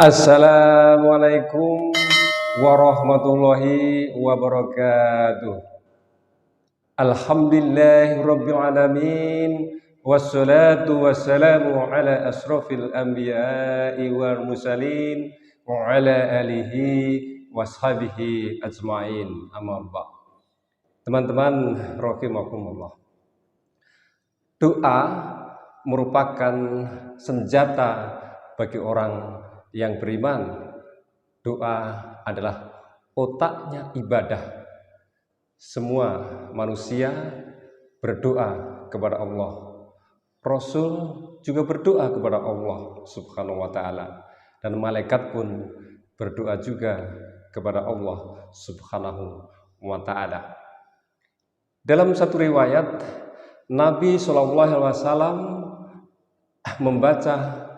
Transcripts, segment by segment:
Assalamualaikum warahmatullahi wabarakatuh. Alhamdulillahirabbil alamin wassalatu wassalamu ala asrofil anbiya'i wal mursalin wa ala alihi washabihi ajmain. Amma ba'd. Teman-teman rahimakumullah. Doa merupakan senjata bagi orang yang beriman. Doa adalah otaknya ibadah. Semua manusia berdoa kepada Allah. Rasul juga berdoa kepada Allah Subhanahu wa ta'ala. Dan malaikat pun berdoa juga kepada Allah Subhanahu wa ta'ala. Dalam satu riwayat, Nabi SAW membaca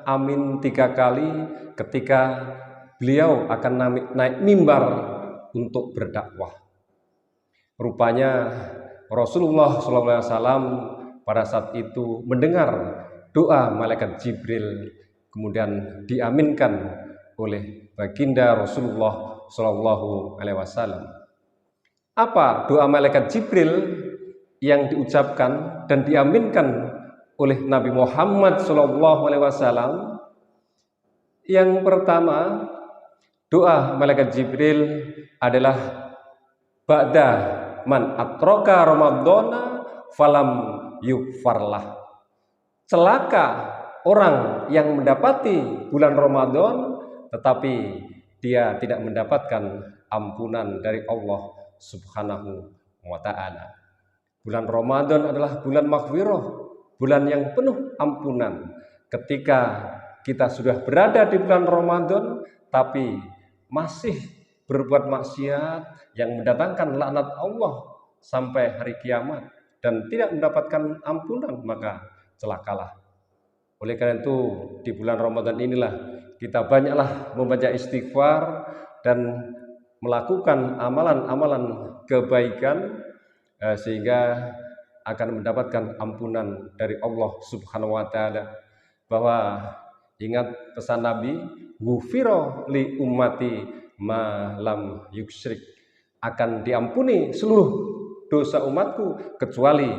amin 3 kali ketika beliau akan naik mimbar untuk berdakwah. Rupanya Rasulullah SAW pada saat itu mendengar doa malaikat Jibril, kemudian diaminkan oleh baginda Rasulullah SAW. Apa doa malaikat Jibril yang diucapkan dan diaminkan oleh Nabi Muhammad SAW? Yang pertama, doa malaikat Jibril adalah ba'da man atroka Ramadhana falam yukfarlah. Celaka orang yang mendapati bulan Ramadan tetapi dia tidak mendapatkan ampunan dari Allah Subhanahu wa ta'ala. Bulan Ramadan adalah bulan maghfirah, bulan yang penuh ampunan. Ketika kita sudah berada di bulan Ramadan tapi masih berbuat maksiat yang mendatangkan laknat Allah sampai hari kiamat dan tidak mendapatkan ampunan, maka celakalah. Oleh karena itu di bulan Ramadan inilah kita banyaklah membaca istighfar dan melakukan amalan-amalan kebaikan sehingga akan mendapatkan ampunan dari Allah Subhanahu wa ta'ala. Bahwa ingat pesan Nabi, ghufira li ummati ma lam yusyrik, akan diampuni seluruh dosa umatku kecuali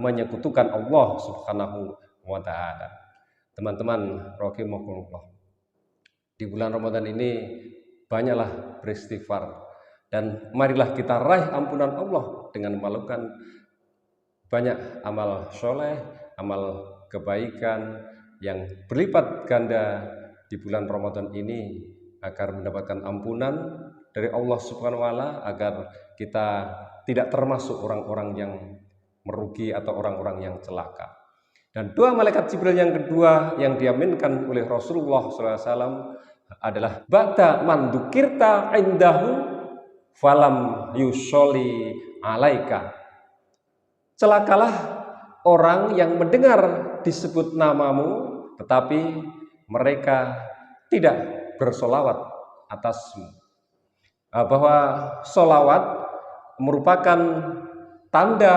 menyekutukan Allah Subhanahu wa ta'ala. Teman-teman rahimakumullah, di bulan Ramadan ini banyaklah beristighfar dan marilah kita raih ampunan Allah dengan melakukan banyak amal soleh, amal kebaikan yang berlipat ganda di bulan Ramadan ini agar mendapatkan ampunan dari Allah Subhanahu wa ta'ala, agar kita tidak termasuk orang-orang yang merugi atau orang-orang yang celaka. Dan doa malaikat Jibril yang kedua yang diaminkan oleh Rasulullah SAW adalah ba'da man dzukirta indahu falam yusolli alaika. Celakalah orang yang mendengar disebut namamu tetapi mereka tidak bersolawat atasmu. Bahwa solawat merupakan tanda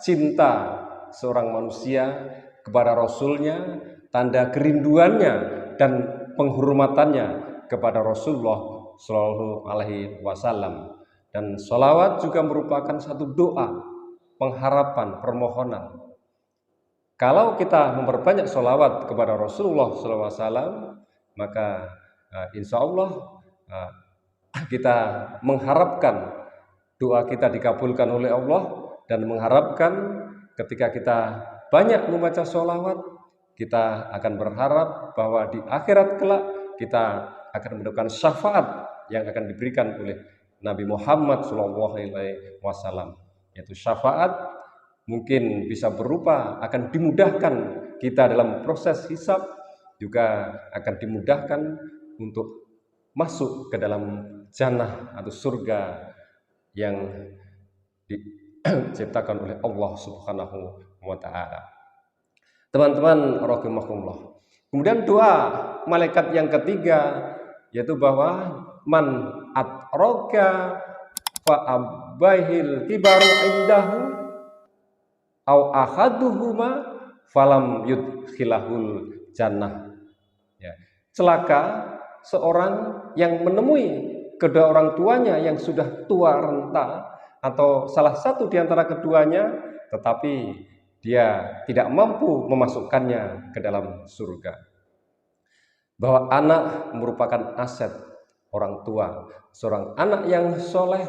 cinta seorang manusia kepada Rasulnya, tanda kerinduannya dan penghormatannya kepada Rasulullah Shallallahu Alaihi Wasallam. Dan solawat juga merupakan satu doa, pengharapan, permohonan. Kalau kita memperbanyak solawat kepada Rasulullah Shallallahu Alaihi Wasallam, maka insya Allah kita mengharapkan doa kita dikabulkan oleh Allah, dan mengharapkan ketika kita banyak membaca sholawat, kita akan berharap bahwa di akhirat kelak kita akan mendapatkan syafaat yang akan diberikan oleh Nabi Muhammad SAW, yaitu syafaat mungkin bisa berupa akan dimudahkan kita dalam proses hisab, juga akan dimudahkan untuk masuk ke dalam jannah atau surga yang diciptakan oleh Allah Subhanahu wa ta'ala. Teman-teman rahimakumullah. Kemudian doa malaikat yang ketiga yaitu bahwa man atroka fa abaihil kibaru indahu au ahaduhuma falam yudkhilahul jannah. Ya. celaka seorang yang menemui kedua orang tuanya yang sudah tua renta atau salah satu di antara keduanya, tetapi dia tidak mampu memasukkannya ke dalam surga. Bahwa anak merupakan aset orang tua. Seorang anak yang soleh,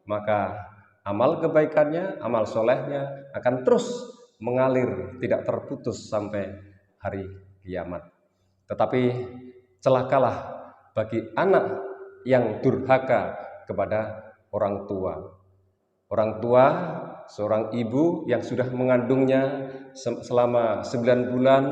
maka amal kebaikannya, amal solehnya akan terus mengalir, tidak terputus sampai hari kiamat. Tetapi celakalah bagi anak yang durhaka kepada orang tua. Orang tua, seorang ibu yang sudah mengandungnya selama 9 bulan,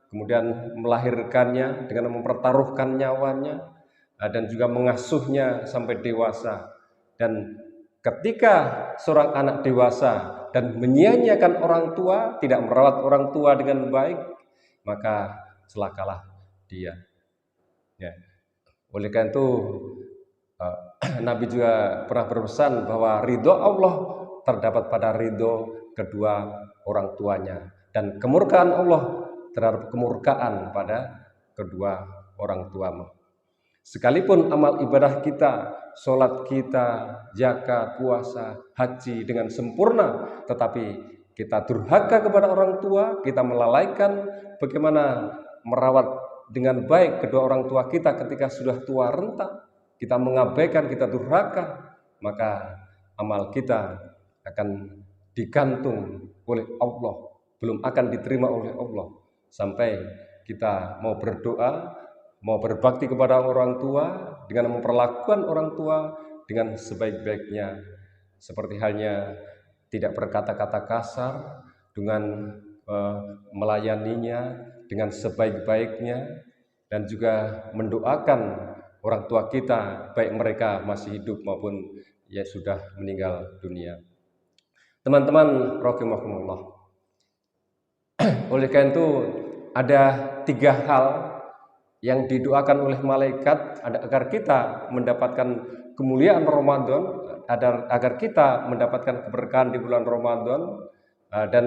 kemudian melahirkannya dengan mempertaruhkan nyawanya, dan juga mengasuhnya sampai dewasa. Dan ketika seorang anak dewasa dan menyia-nyiakan orang tua, tidak merawat orang tua dengan baik, maka celakalah dia. Ya. Oleh karena itu Nabi juga pernah berpesan bahwa ridho Allah terdapat pada ridho kedua orang tuanya, dan kemurkaan Allah terhadap kemurkaan pada kedua orang tuamu. Sekalipun amal ibadah kita, sholat kita, zakat, puasa, haji dengan sempurna, tetapi kita durhaka kepada orang tua, kita melalaikan bagaimana merawat dengan baik kedua orang tua kita ketika sudah tua renta, kita mengabaikan, kita durhaka, maka amal kita akan digantung oleh Allah, belum akan diterima oleh Allah sampai kita mau berdoa, mau berbakti kepada orang tua dengan memperlakukan orang tua dengan sebaik-baiknya, seperti halnya tidak berkata-kata kasar, dengan melayaninya dengan sebaik-baiknya, dan juga mendoakan orang tua kita, baik mereka masih hidup maupun ya sudah meninggal dunia. Teman-teman rahimakumullah, oleh karena itu ada 3 hal yang didoakan oleh malaikat agar kita mendapatkan kemuliaan Ramadan, agar kita mendapatkan keberkahan di bulan Ramadan, dan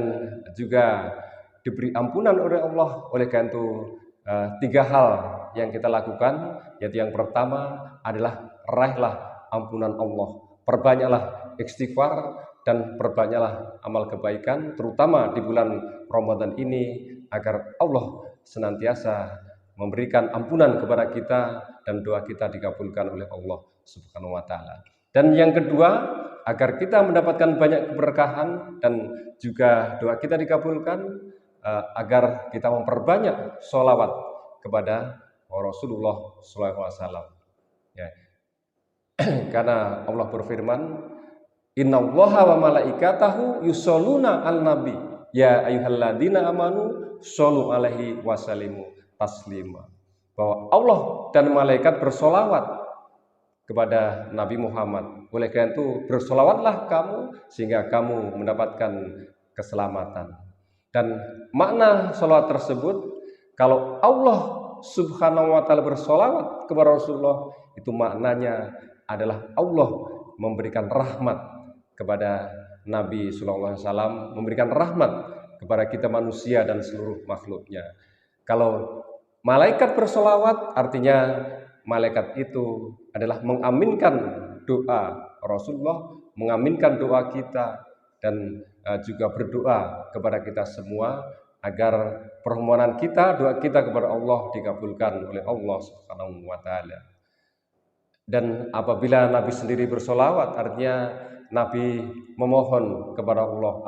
juga diberi ampunan oleh Allah. Oleh karena itu 3 hal yang kita lakukan, yaitu yang pertama adalah raihlah ampunan Allah, perbanyaklah istighfar dan perbanyaklah amal kebaikan, terutama di bulan Ramadan ini, agar Allah senantiasa memberikan ampunan kepada kita dan doa kita dikabulkan oleh Allah Subhanahu wa taala. Dan yang kedua, agar kita mendapatkan banyak keberkahan dan juga doa kita dikabulkan, agar kita memperbanyak sholawat kepada Rasulullah SAW. Ya. Karena Allah berfirman, Innallaha wa malaikatahu yusholluna al nabi ya ayyuhalladzina amanu shollu alaihi wasallimu taslima. Bahwa Allah dan malaikat bersolawat kepada Nabi Muhammad. Oleh karena itu bersolawatlah kamu sehingga kamu mendapatkan keselamatan. Dan makna sholawat tersebut, kalau Allah Subhanahu wa ta'ala bersolawat kepada Rasulullah, itu maknanya adalah Allah memberikan rahmat kepada Nabi Sallallahu Alaihi Wasallam, memberikan rahmat kepada kita manusia dan seluruh makhluknya. Kalau malaikat bersolawat, artinya malaikat itu adalah mengaminkan doa Rasulullah, mengaminkan doa kita, dan juga berdoa kepada kita semua agar permohonan kita, doa kita kepada Allah dikabulkan oleh Allah Subhanahu wa taala. Dan apabila Nabi sendiri bersolawat, artinya Nabi memohon kepada Allah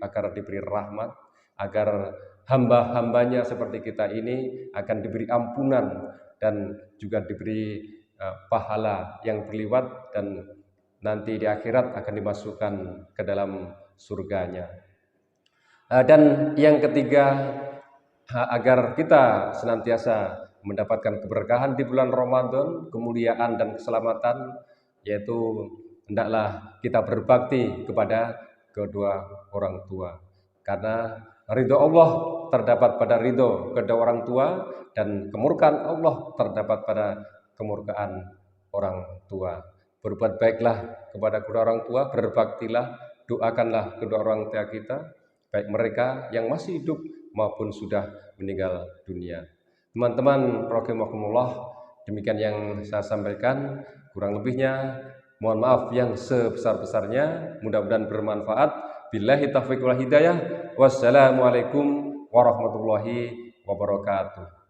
agar diberi rahmat, agar hamba-hambanya seperti kita ini akan diberi ampunan dan juga diberi pahala yang berlipat, dan nanti di akhirat akan dimasukkan ke dalam surganya. Dan yang ketiga, agar kita senantiasa mendapatkan keberkahan di bulan Ramadan, kemuliaan dan keselamatan, yaitu hendaklah kita berbakti kepada kedua orang tua. Karena ridho Allah terdapat pada ridho kedua orang tua, dan kemurkaan Allah terdapat pada kemurkaan orang tua. Berbuat baiklah kepada kedua orang tua, berbaktilah, doakanlah kedua orang tua kita, baik mereka yang masih hidup maupun sudah meninggal dunia. Teman-teman rahimakumullah, demikian yang saya sampaikan, kurang lebihnya mohon maaf yang sebesar-besarnya, mudah-mudahan bermanfaat. Billahi taufiq wal hidayah. Wassalamualaikum warahmatullahi wabarakatuh.